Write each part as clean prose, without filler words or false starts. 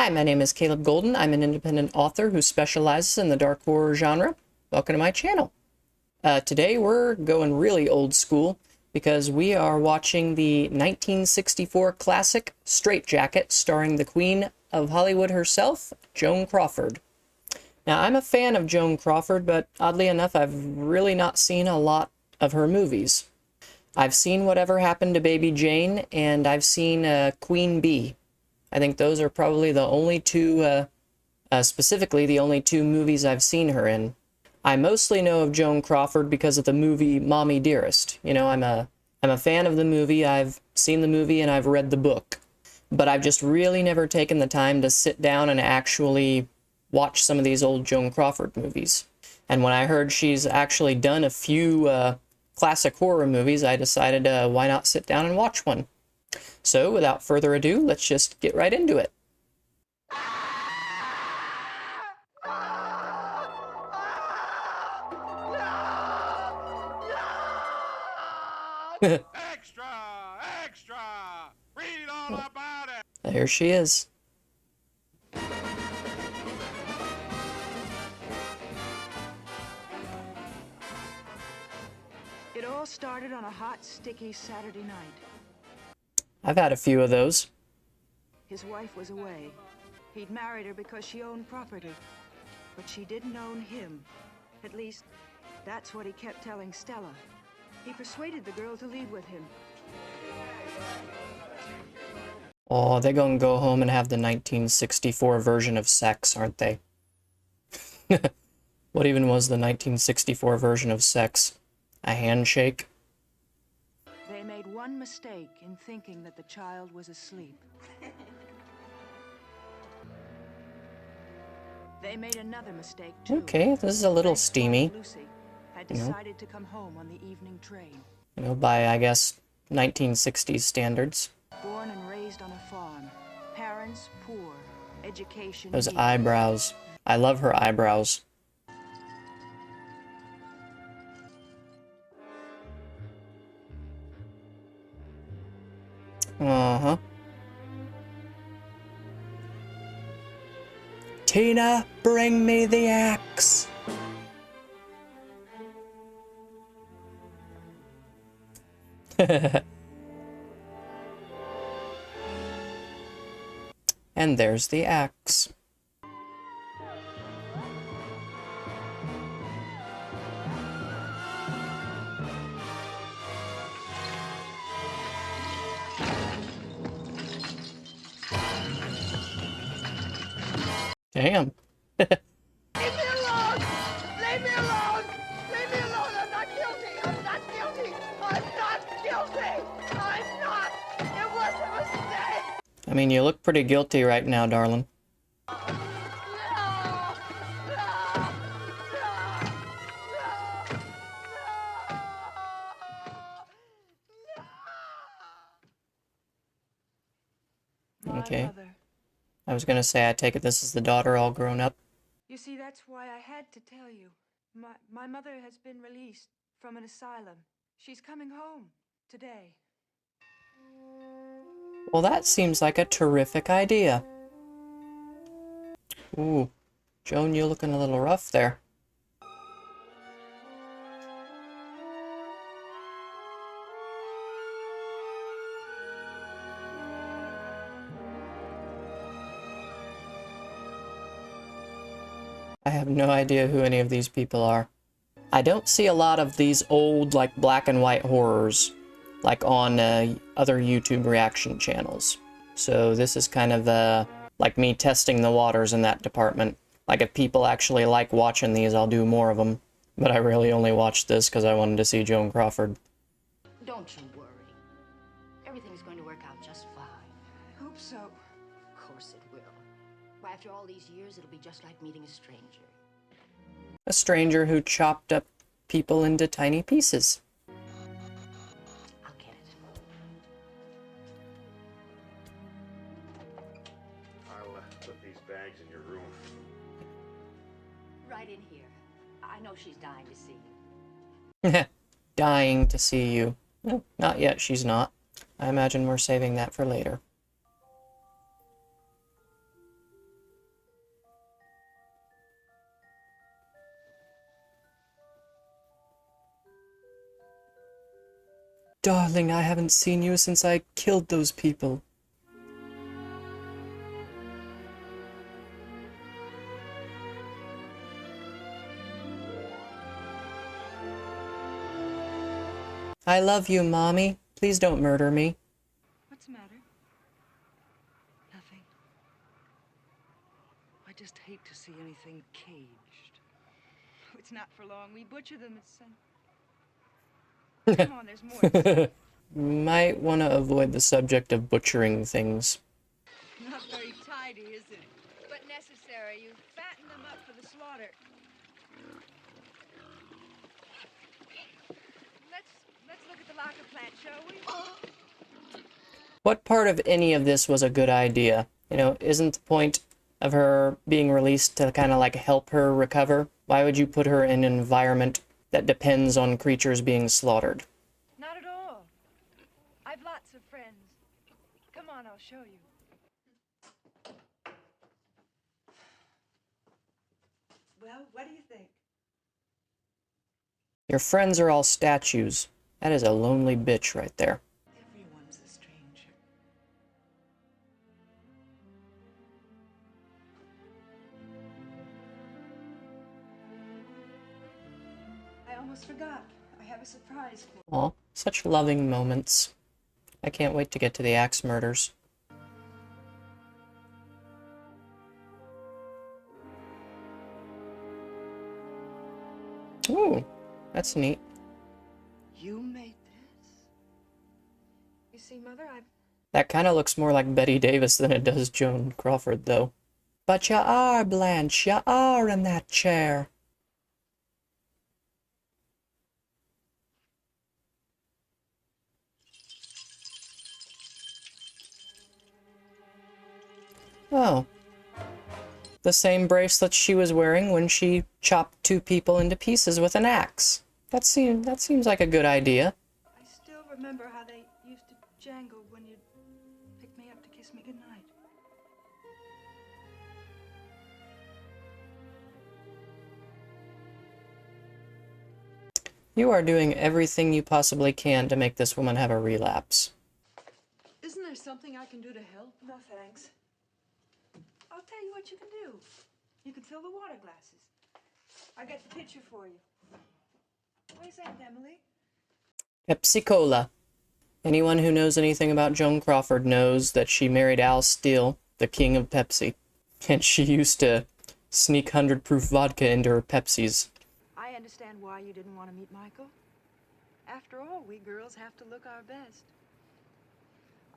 Hi, my name is Caleb Golden. I'm an independent author who specializes in the dark horror genre. Welcome to my channel. Today we're going really old school because we are watching the 1964 classic Strait-Jacket starring the Queen of Hollywood herself, Joan Crawford. Now, I'm a fan of Joan Crawford, but oddly enough, I've really not seen a lot of her movies. I've seen Whatever Happened to Baby Jane, and I've seen Queen Bee. I think those are probably the only two, specifically the only two movies I've seen her in. I mostly know of Joan Crawford because of the movie Mommy Dearest. You know, I'm a fan of the movie, I've seen the movie, and I've read the book. But I've just really never taken the time to sit down and actually watch some of these old Joan Crawford movies. And when I heard she's actually done a few classic horror movies, I decided why not sit down and watch one. So, without further ado, let's just get right into it. Extra! Extra! Read all about it! There she is. It all started on a hot, sticky Saturday night. I've had a few of those. His wife was away. He'd married her because she owned property. But she didn't own him. At least, that's what he kept telling Stella. He persuaded the girl to leave with him. Oh, they're gonna go home and have the 1964 version of sex, aren't they? What even was the 1964 version of sex? A handshake? They made one mistake in thinking that the child was asleep. They made another mistake, too. Okay, this is a little They thought steamy. Lucy had decided to come home on the evening train. You know, by, I guess, 1960s standards. Born and raised on a farm. Parents poor. Education Those needy. eyebrows. I love her eyebrows. Uh-huh. Tina, bring me the axe. And there's the axe. Damn. Leave me alone! Leave me alone! Leave me alone! I'm not guilty! I'm not guilty! I'm not guilty! I'm not! It was a mistake! I mean, you look pretty guilty right now, darling. No! No! No! No! My Okay. mother. I was gonna say, I take it this is the daughter all grown up. You see, that's why I had to tell you. My mother has been released from an asylum. She's coming home today. Well, that seems like a terrific idea. Ooh, Joan, you're looking a little rough there. I have no idea who any of these people are. I don't see a lot of these old, like, black and white horrors, like on other YouTube reaction channels. So this is kind of like me testing the waters in that department. Like, if people actually like watching these, I'll do more of them. But I really only watched this because I wanted to see Joan Crawford. Don't you worry. Everything's going to work out just fine. Hope so. Of course it will. Why, after all these years, it'll be just like meeting a stranger. A stranger who chopped up people into tiny pieces. I'll get it. I'll put these bags in your room. Right in here. I know she's dying to see you. Dying to see you. No, not yet, she's not. I imagine we're saving that for later. darling, I haven't seen you since I killed those people. I love you, Mommy. Please don't murder me. What's the matter? Nothing. I just hate to see anything caged. Oh, it's not for long. We butcher them. Come on, there's more. Might want to avoid the subject of butchering things. Not very tidy, is it? But necessary. You fatten them up for the slaughter. Let's look at the locker plant, shall we? What part of any of this was a good idea? You know, isn't the point of her being released to kind of like help her recover? Why would you put her in an environment that depends on creatures being slaughtered? Not at all. I've lots of friends. Come on, I'll show you. Well, what do you think? Your friends are all statues. That is a lonely bitch right there. Everyone's a stranger. I almost forgot. I have a surprise for you. Aw, such loving moments. I can't wait to get to the axe murders. Ooh, that's neat. You made this? You see, Mother, That kind of looks more like Betty Davis than it does Joan Crawford, though. But you are, Blanche. You are in that chair. Oh. The same bracelet she was wearing when she chopped two people into pieces with an axe. That seems like a good idea. I still remember how they used to jangle when you'd pick me up to kiss me goodnight. You are doing everything you possibly can to make this woman have a relapse. Isn't there something I can do to help? No, thanks. I'll tell you what you can do. You can fill the water glasses. I got the pitcher for you. Where's that, Emily? Pepsi Cola. Anyone who knows anything about Joan Crawford knows that she married Al Steele, the king of Pepsi. And she used to sneak 100 proof vodka into her Pepsis. I understand why you didn't want to meet Michael. After all, we girls have to look our best.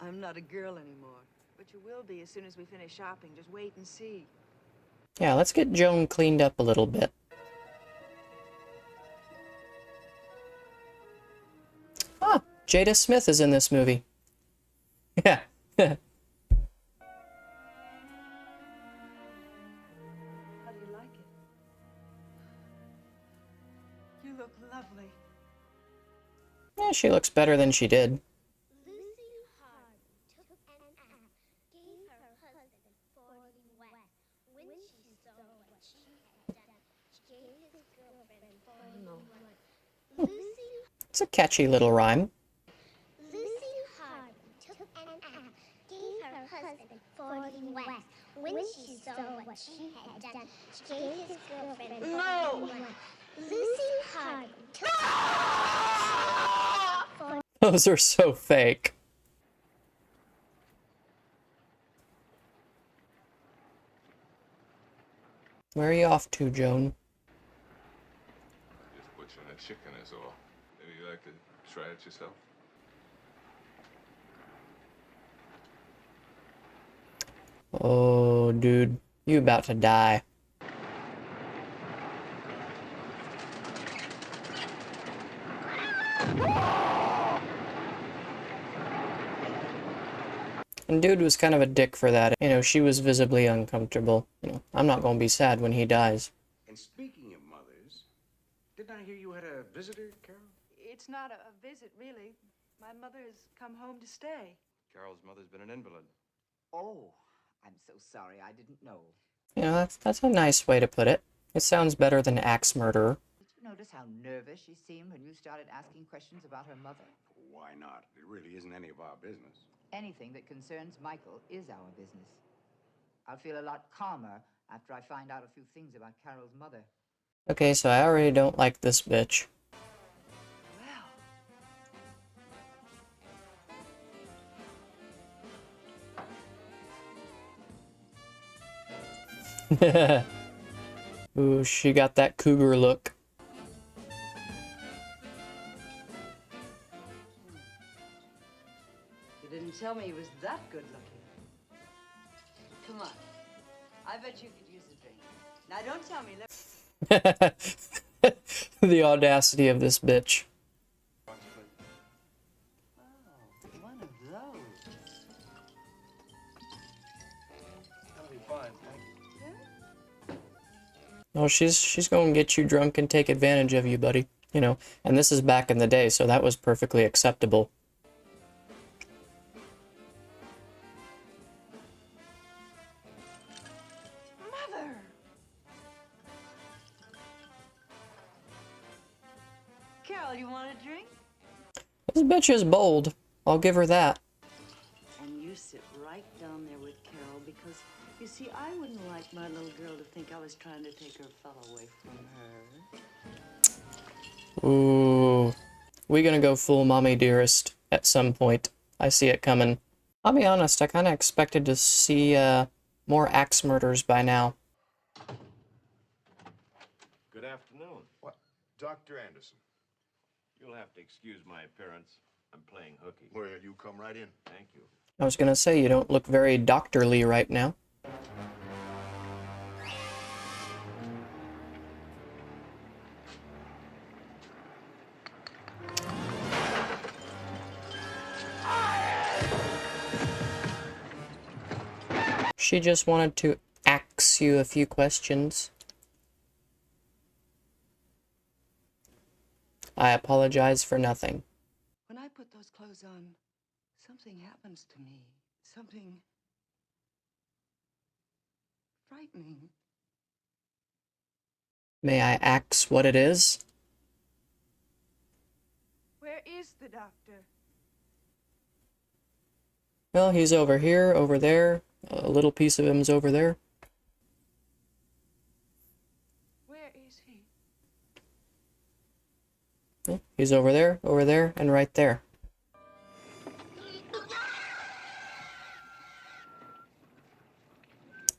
I'm not a girl anymore. But you will be as soon as we finish shopping. Just wait and see. Yeah, let's get Joan cleaned up a little bit. Ah, Jada Smith is in this movie. Yeah. How do you like it? You look lovely. Yeah, she looks better than she did. It's a catchy little rhyme. Lucy Hard took an axe, gave her husband 40 whack. When she saw what she had done, she gave his girlfriend 40 whack. Lucy Hard took Those are so fake. Where are you off to, Joan? Just butchering a chicken is all. Maybe you like to try it yourself? Oh, dude. You about to die. And dude was kind of a dick for that. You know, she was visibly uncomfortable. You know, I'm not gonna be sad when he dies. And speaking of mothers, didn't I hear you had a visitor, Carol? It's not a visit, really. My mother has come home to stay. Carol's mother's been an invalid. Oh, I'm so sorry. I didn't know. You know, that's a nice way to put it. It sounds better than axe murderer. notice how nervous she seemed when you started asking questions about her mother? Why not? It really isn't any of our business. Anything that concerns Michael is our business. I'll feel a lot calmer after I find out a few things about Carol's mother. Okay, so I already don't like this bitch. Ooh, she got that cougar look. You didn't tell me he was that good looking. Come on. I bet you could use a drink. Now don't tell me. The audacity of this bitch. Oh, one of those. That'll be fine, thank you. Oh, she's gonna get you drunk and take advantage of you, buddy. You know, and this is back in the day, so that was perfectly acceptable. Mother! Carol, you want a drink? This bitch is bold. I'll give her that. And you sit right down there with Carol because, you see, I wouldn't like my little girl to think I was trying to take her fella away from her. Ooh. We gonna go full mommy dearest at some point. I see it coming. I'll be honest, I kinda expected to see, more axe murders by now. Good afternoon. What? Dr. Anderson. You'll have to excuse my appearance. I'm playing hooky. Well, you come right in. Thank you. I was gonna say, you don't look very doctorly right now. She just wanted to ask you a few questions. I apologize for nothing. When I put those clothes on, something happens to me. Something frightening. May I ask what it is? Where is the doctor? Well, he's over here, over there. A little piece of him's over there. Where is he? Yeah, he's over there, and right there.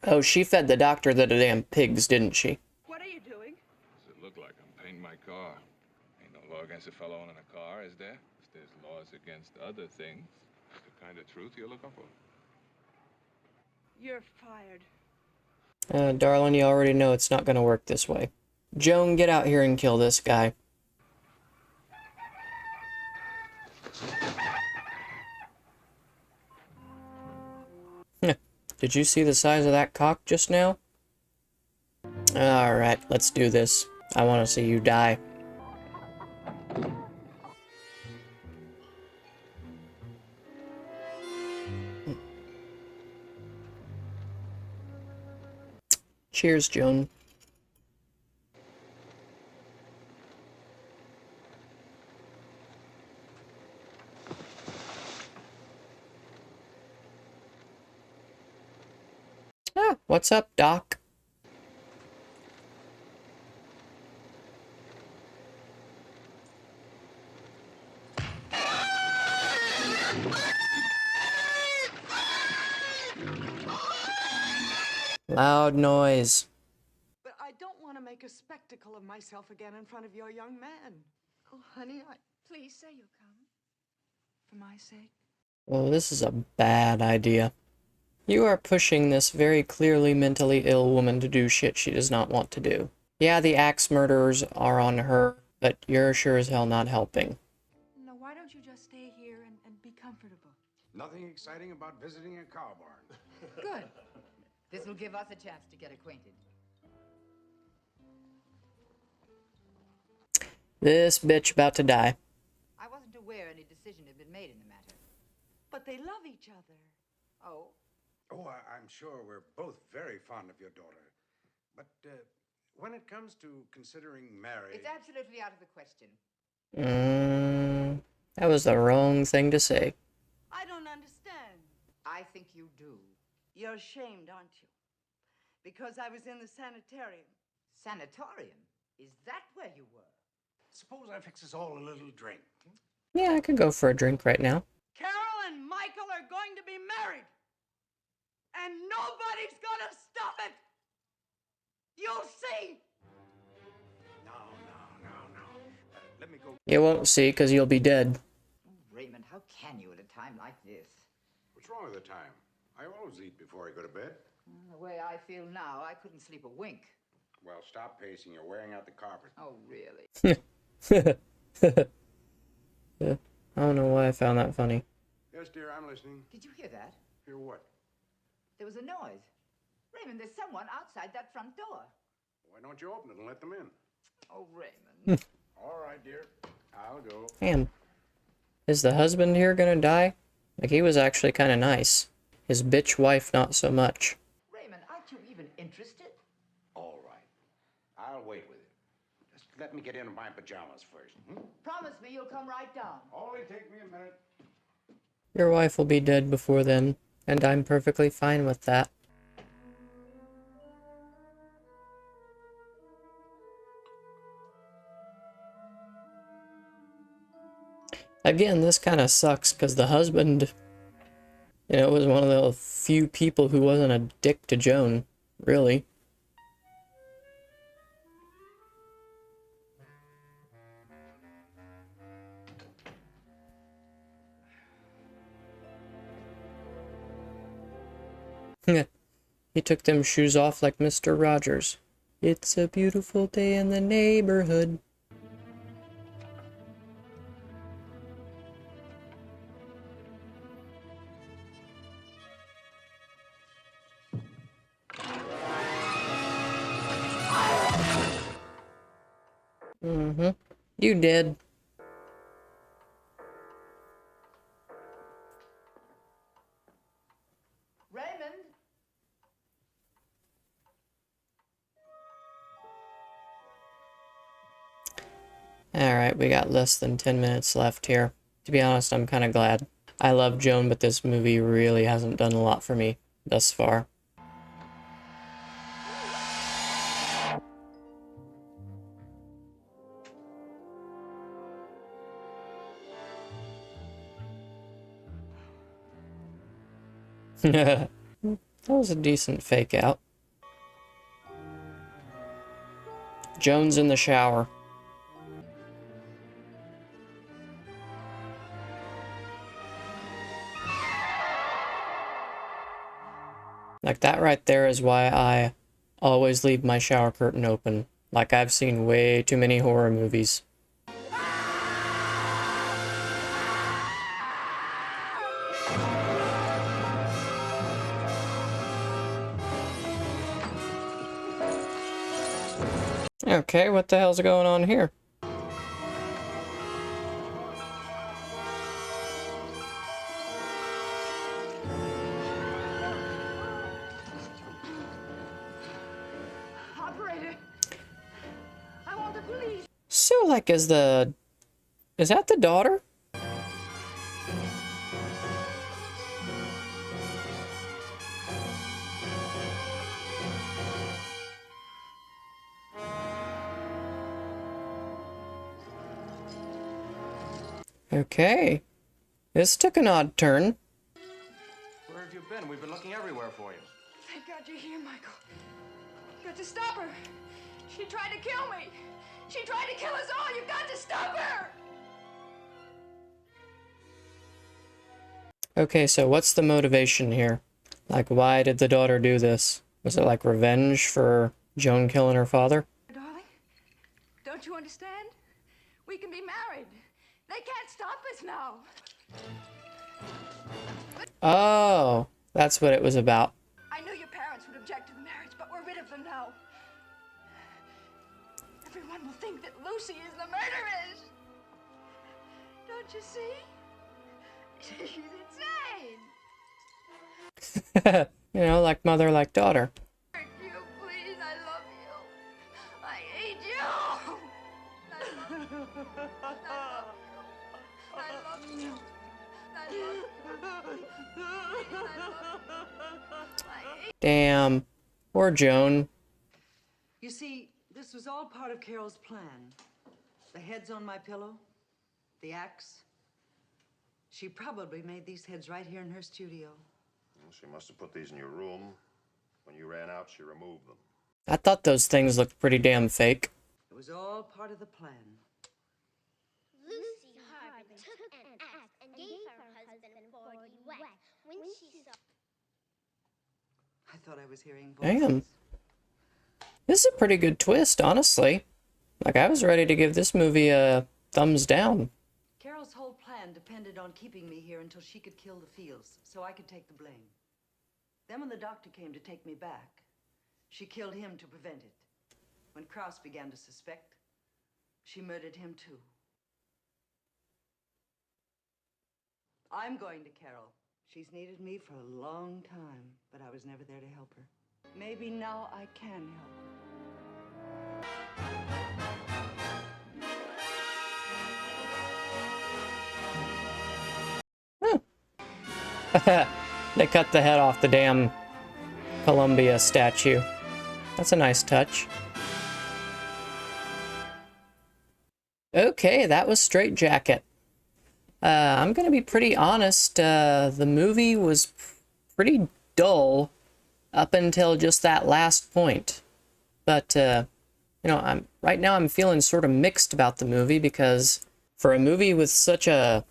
Oh, she fed the doctor the damn pigs, didn't she? What are you doing? Does it look like I'm painting my car? Ain't no law against a fellow owning a car, is there? If there's laws against other things, it's the kind of truth you're looking for. You're fired. Darling, you already know it's not gonna work this way. Joan, get out here and kill this guy. Did you see the size of that cock just now? Alright, let's do this. I want to see you die. Cheers, Joan. Ah, what's up, Doc? Loud noise. But I don't want to make a spectacle of myself again in front of your young man. Oh, honey, please say you'll come. For my sake. Oh, this is a bad idea. You are pushing this very clearly mentally ill woman to do shit she does not want to do. Yeah, the axe murderers are on her, but you're sure as hell not helping. No, why don't you just stay here and be comfortable? Nothing exciting about visiting a cow barn. Good. This will give us a chance to get acquainted. This bitch about to die. I wasn't aware any decision had been made in the matter. But they love each other. Oh? Oh, I'm sure we're both very fond of your daughter. But When it comes to considering marriage... It's absolutely out of the question. That was the wrong thing to say. I don't understand. I think you do. You're ashamed, aren't you? Because I was in the sanitarium. Sanatorium? Is that where you were? Suppose I fix us all a little drink. Yeah, I could go for a drink right now. Carol and Michael are going to be married. And nobody's gonna stop it. You'll see. No. Let me go. You won't see, because you'll be dead. Oh, Raymond, how can you at a time like this? What's wrong with the time? I always eat before I go to bed. The way I feel now, I couldn't sleep a wink. Well, stop pacing. You're wearing out the carpet. Oh, really? Yeah, I don't know why I found that funny. Yes, dear, I'm listening. Did you hear that? Hear what? There was a noise. Raymond, there's someone outside that front door. Why don't you open it and let them in? Oh, Raymond. All right, dear. I'll go. Damn. Is the husband here gonna die? Like, he was actually kind of nice. His bitch wife, not so much. Raymond, aren't you even interested? All right. I'll wait with it. Just let me get into my pajamas first. Promise me you'll come right down. Only take me a minute. Your wife will be dead before then, and I'm perfectly fine with that. Again, this kind of sucks, because the husband, was one of the few people who wasn't a dick to Joan, really. He took them shoes off like Mr. Rogers. It's a beautiful day in the neighborhood. You did. Raymond? Alright, we got less than 10 minutes left here. To be honest, I'm kind of glad. I love Joan, but this movie really hasn't done a lot for me thus far. That was a decent fake out. Joan's in the shower. Like, that right there is why I always leave my shower curtain open. Like, I've seen way too many horror movies. Okay, what the hell's going on here? Operator, I want the police. So, like, is that the daughter? Okay. This took an odd turn. Where have you been? We've been looking everywhere for you. Thank God you're here, Michael. You got to stop her. She tried to kill me. She tried to kill us all. You've got to stop her. Okay, so what's the motivation here? Like, why did the daughter do this? Was it like revenge for Joan killing her father? Darling, don't you understand? We can be married. They can't stop us now. Oh, that's what it was about. I knew your parents would object to the marriage, but we're rid of them now. Everyone will think that Lucy is the murderess. Don't you see? She's insane. Like mother, like daughter. You, please, I love you. Damn. Poor Joan. You see, this was all part of Carol's plan. The heads on my pillow, the axe. She probably made these heads right here in her studio. Well, she must have put these in your room. When you ran out, she removed them. I thought those things looked pretty damn fake. It was all part of the plan. Lucy Harbin took an axe and gave her husband 40 wet when she saw... I thought I was hearing voices. Damn. This is a pretty good twist, honestly. Like, I was ready to give this movie a thumbs down. Carol's whole plan depended on keeping me here until she could kill the Fields, so I could take the blame. Then when the doctor came to take me back, she killed him to prevent it. When Krause began to suspect, she murdered him too. I'm going to Carol. She's needed me for a long time, but I was never there to help her. Maybe now I can help her. They cut the head off the damn Columbia statue. That's a nice touch. Okay, that was Strait-Jacket. I'm gonna be pretty honest, the movie was pretty dull up until just that last point. But, you know, right now I'm feeling sort of mixed about the movie because for a movie with such a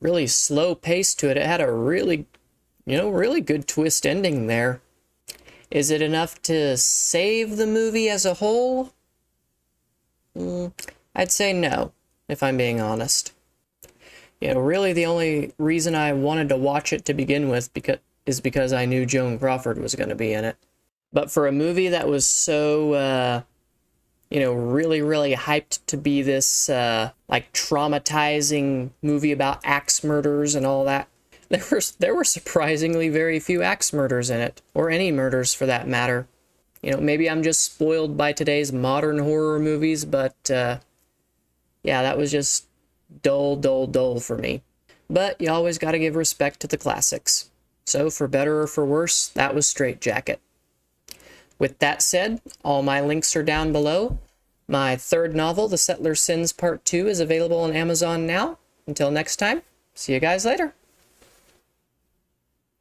really slow pace to it, it had a really, you know, really good twist ending there. Is it enough to save the movie as a whole? I'd say no, if I'm being honest. You know, really the only reason I wanted to watch it to begin with is because I knew Joan Crawford was going to be in it. But for a movie that was so, you know, really, really hyped to be this, like, traumatizing movie about axe murders and all that, there were surprisingly very few axe murders in it, or any murders for that matter. You know, maybe I'm just spoiled by today's modern horror movies, but, yeah, that was just dull, dull, dull for me. But you always gotta give respect to the classics. So, for better or for worse, that was Strait-Jacket. With that said, all my links are down below. My third novel, The Settler's Sins Part 2, is available on Amazon now. Until next time, see you guys later.